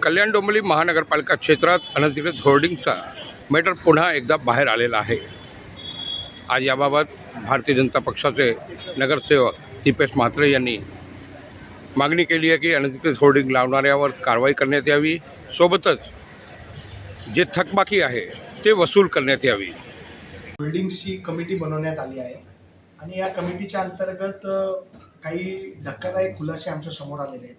कल्याण डोंबिवली महानगरपालिका क्षेत्रात अनधिकृत होर्डिंगचा मॅटर पुन्हा एकदा बाहेर आलेला आहे। आज याबाबत भारतीय जनता पक्षाचे नगरसेवक दीपेश म्हात्रे यांनी मागणी केली आहे की अनधिकृत होर्डिंग लावणाऱ्यावर कारवाई करण्यात यावी, सोबतच जे थकबाकी आहे ते वसूल करण्यात यावी। होल्डिंग्सची कमिटी बनवण्यात आली आहे आणि या कमिटीच्या अंतर्गत काही धक्कादायक खुलासे आमच्या समोर आलेले आहेत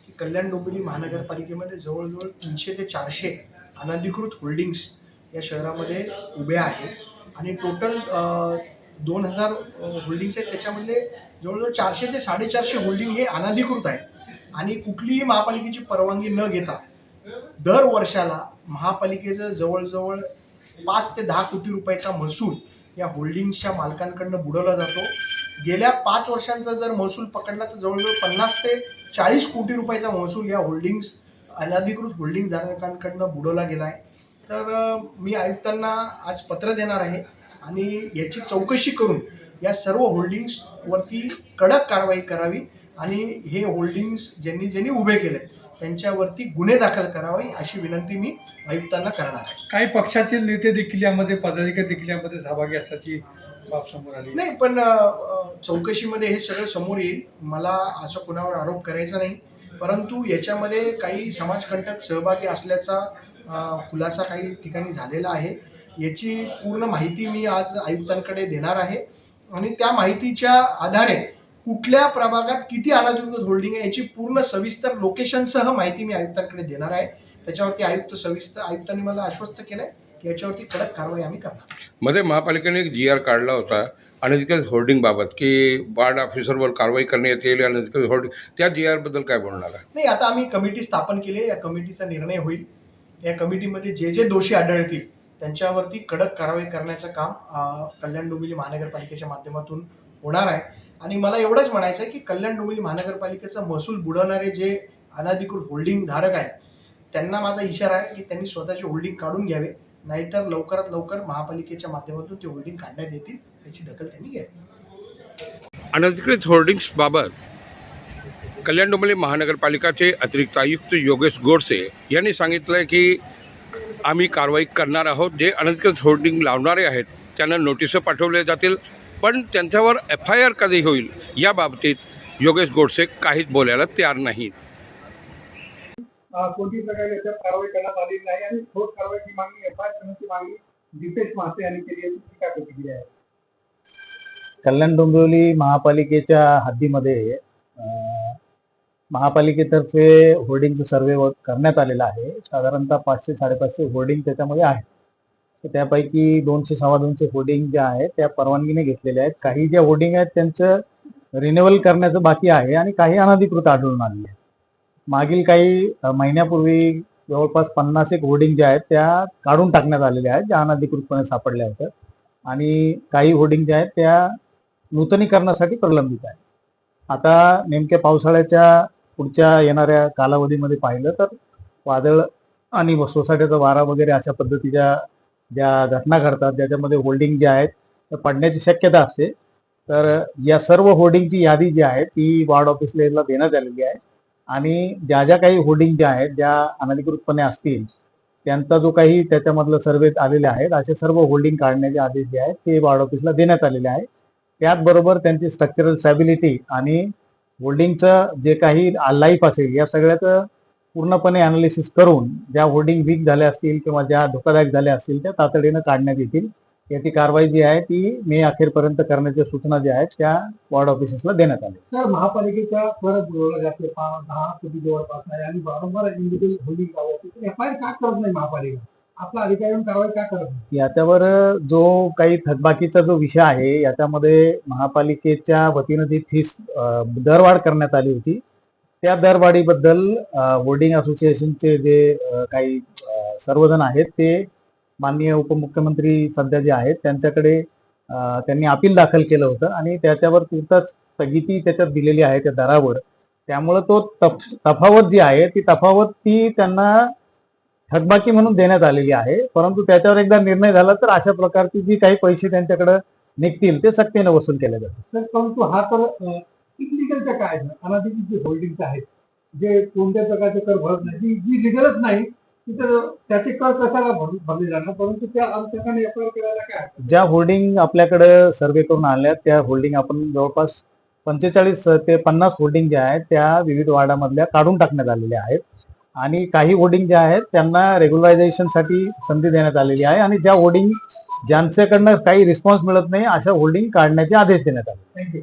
की कल्याण डोंबिवली महानगरपालिकेमध्ये जवळजवळ 300 ते 400 अनधिकृत होल्डिंग्स या शहरामध्ये उभ्या आहेत आणि टोटल 2000 होल्डिंग्स आहेत, त्याच्यामधले जवळजवळ 400 ते 450 होल्डिंग हे अनधिकृत आहेत आणि कुठलीही महापालिकेची परवानगी न घेता दर वर्षाला महापालिकेचं जवळजवळ 5 ते 10 कोटी रुपयाचा महसूल या होल्डिंग्सच्या मालकांकडून बुडवला जातो। गेल्या 5 वर्षांचा जर महसूल पकडला तर जवळजवळ 50 ते 40 कोटी रुपयाचा महसूल या होल्डिंग्स अनधिकृत होल्डिंग धारकांकडून बुडवला गेला आहे। तर मी आयुक्तांना आज पत्र देणार आहे आणि याची चौकशी करून या सर्व होल्डिंग्सवरती कडक कारवाई करावी आणि हे होल्डिंग्स ज्यांनी उभे केले त्यांच्यावरती गुन्हे दाखल करावे अशी विनंती मी आयुक्तांना करणार आहे। काही पक्षाचे नेते देखील यामध्ये, पदाधिकारी देखील यामध्ये सहभागी असल्याची बाब समोर आली नाही, पण चौकशीमध्ये हे सगळं समोर येईल। मला असं कुणावर आरोप करायचा नाही, परंतु याच्यामध्ये काही समाजकंटक सहभागी असल्याचा खुलासा काही ठिकाणी झालेला आहे। याची पूर्ण माहिती मी आज आयुक्तांकडे देणार आहे आणि त्या माहितीच्या आधारे कुठल्या प्रभागात किती अनधिकृत होल्डिंग आहे याची पूर्ण सविस्तर लोकेशनसह माहिती मी आयुक्तांकडे देणार आहे। त्याच्यावरती आयुक्तांनी मला आश्वस्त केलंय की याच्यावरती कडक कारवाई आम्ही करणार। मध्ये महापालिकेने एक GR काढला होता अनधिकृत होर्डिंग बाबत की वार्ड ऑफिसरवर कारवाई करण्यात येईल अनधिकृत होर्डिंग, त्या GR बद्दल काय बोलणार आहे? नाही, आता आम्ही कमिटी स्थापन केली आहे, या कमिटीचा निर्णय होईल। या कमिटीमध्ये जे दोषी आढळतील त्यांच्यावरती कडक कारवाई करण्याचं काम कल्याण डोंबिवली महानगरपालिकेच्या माध्यमातून होणार आहे आणि मला एवढंच म्हणायचं आहे की कल्याण डोंबिवली महानगरपालिकेचा महसूल बुडवणारे जे अनधिकृत होल्डिंग धारक आहेत त्यांना माझा इशारा आहे की त्यांनी स्वतःचे होल्डिंग काढून घ्यावे, नाहीतर लवकरात लवकर महापालिकेच्या माध्यमातून ते होल्डिंग काढण्यात येतील, याची दखल त्यांनी घ्यावी। अनधिकृत होर्डिंग्स बाबत कल्याण डोंबिवली महानगरपालिकाचे अतिरिक्त आयुक्त योगेश गोडसे यांनी सांगितलं की आम्ही कारवाई करणार आहोत। जे अनधिकृत होर्डिंग लावणारे आहेत त्यांना नोटिसं पाठवल्या जातील, पण त्यांच्यावर FIR कधी होईल याबाबतीत योगेश गोडसे काहीच बोलायला तयार नाहीत। कोणती प्रकारे याच्यात कारवाई करण्यात आली नाही आणि ठोस कारवाईची मागणी, FIR करण्याची मागणी दीपेश म्हात्रे यांनी केली आहे, काय प्रतिक्रिया आहे? कल्याण डोंबिवली महापालिकेच्या हद्दीमध्ये महापालिकेतर्फे होर्डिंगचं सर्वे करण्यात आलेला आहे। साधारणतः 500-550 होर्डिंग त्याच्यामध्ये आहेत। तर त्यापैकी 200-250 होर्डिंग ज्या आहेत त्या परवानगीने घेतलेल्या आहेत। काही ज्या होर्डिंग आहेत त्यांचं रिन्युअल करण्याचं बाकी आहे आणि काही अनधिकृत आढळून आलेले आहेत। मागील काही महिन्यापूर्वी जवळपास 50 एक होर्डिंग ज्या आहेत त्या काढून टाकण्यात आलेल्या आहेत, ज्या अनधिकृतपणे सापडल्या होत्या आणि काही होर्डिंग ज्या आहेत त्या नूतनीकरणासाठी प्रलंबित आहेत। आता नेमक्या पावसाळ्याच्या पुढच्या येणाऱ्या कालावधीमध्ये पाहिलं तर वादळ आणि सोसायटीचा वारा वगैरे अशा पद्धतीच्या ज्या घटना घडतात ज्याच्यामध्ये होल्डिंग ज्या आहेत त्या पडण्याची शक्यता असते। तर या सर्व होर्डिंगची यादी जी आहे ती वार्ड ऑफिसला देण्यात आलेली आहे आणि ज्या काही होर्डिंग ज्या आहेत ज्या अनधिकृतपणे असतील त्यांचा जो काही त्याच्यामधलं सर्वे आलेले आहेत असे सर्व होल्डिंग काढण्याचे आदेश जे आहेत ते वार्ड ऑफिसला देण्यात आलेले आहे। त्याचबरोबर त्यांची स्ट्रक्चरल स्टॅबिलिटी आणि होल्डिंगचं जे काही लाईफ असेल या सगळ्याचं पूर्णपणे अनालिसिस करून ज्या होर्डिंग वीक झाल्या असतील किंवा ज्या धोकादायक झाल्या असतील त्या तातडीनं काढण्यात येतील। याची कारवाई जी आहे ती मे अखेरपर्यंत करण्याच्या सूचना ज्या आहेत त्या वार्ड ऑफिसर्सला देण्यात आल्या। तर महापालिकेचा परत बुडवला जाते 10 कोटी जवळपास आहे आणि वारंवार इंडिव्हिज्युअल होल्डिंग लावते, FIR का करत नाही महापालिका? आपला अधिकारी कारवाई का करत नाही? याच्यावर जो काही थकबाकीचा जो विषय आहे याच्यामध्ये महापालिकेच्या वतीनं जी फीस दरवाढ करण्यात आली होती त्या दरवाढीबद्दल होर्डिंग असोसिएशनचे जे काही सर्वजण आहेत ते माननीय उपमुख्यमंत्री सध्या जे आहेत त्यांच्याकडे त्यांनी अपील दाखल केलं होतं आणि त्याच्यावर तुर्तच स्थगिती त्याच्यात दिलेली आहे त्या दरावर। त्यामुळे तो तफावत जी आहे ती तफावत ती त्यांना थकबाकी म्हणून देण्यात आलेली आहे, परंतु त्याच्यावर एकदा निर्णय झाला तर अशा प्रकारची जी काही पैसे त्यांच्याकडे निघतील ते सक्तीने वसूल केले जातात। परंतु हा तर इलिगलच्या काय अनधिकृत जे होल्डिंग्स आहेत जे कोणत्या प्रकारचे कर भरत नाही, जी लिगलच नाही तिथं त्याचे कर कशाला भरले जाणार, परंतु त्या अनुषंगाने एफआयआर करायला काय हरकत? ज्या होर्डिंग आपल्याकडे सर्वे करून आल्या त्या होर्डिंग आपण जवळपास 45 ते 50 होर्डिंग ज्या आहेत त्या विविध वार्डामधल्या काढून टाकण्यात आलेल्या आहेत आणि काही होर्डिंग ज्या आहेत त्यांना रेग्युलरायझेशनसाठी संधी देण्यात आलेली आहे आणि ज्या होर्डिंग ज्यांच्याकडनं काही रिस्पॉन्स मिळत नाही अशा होर्डिंग काढण्याचे आदेश देण्यात आले. थँक्यू.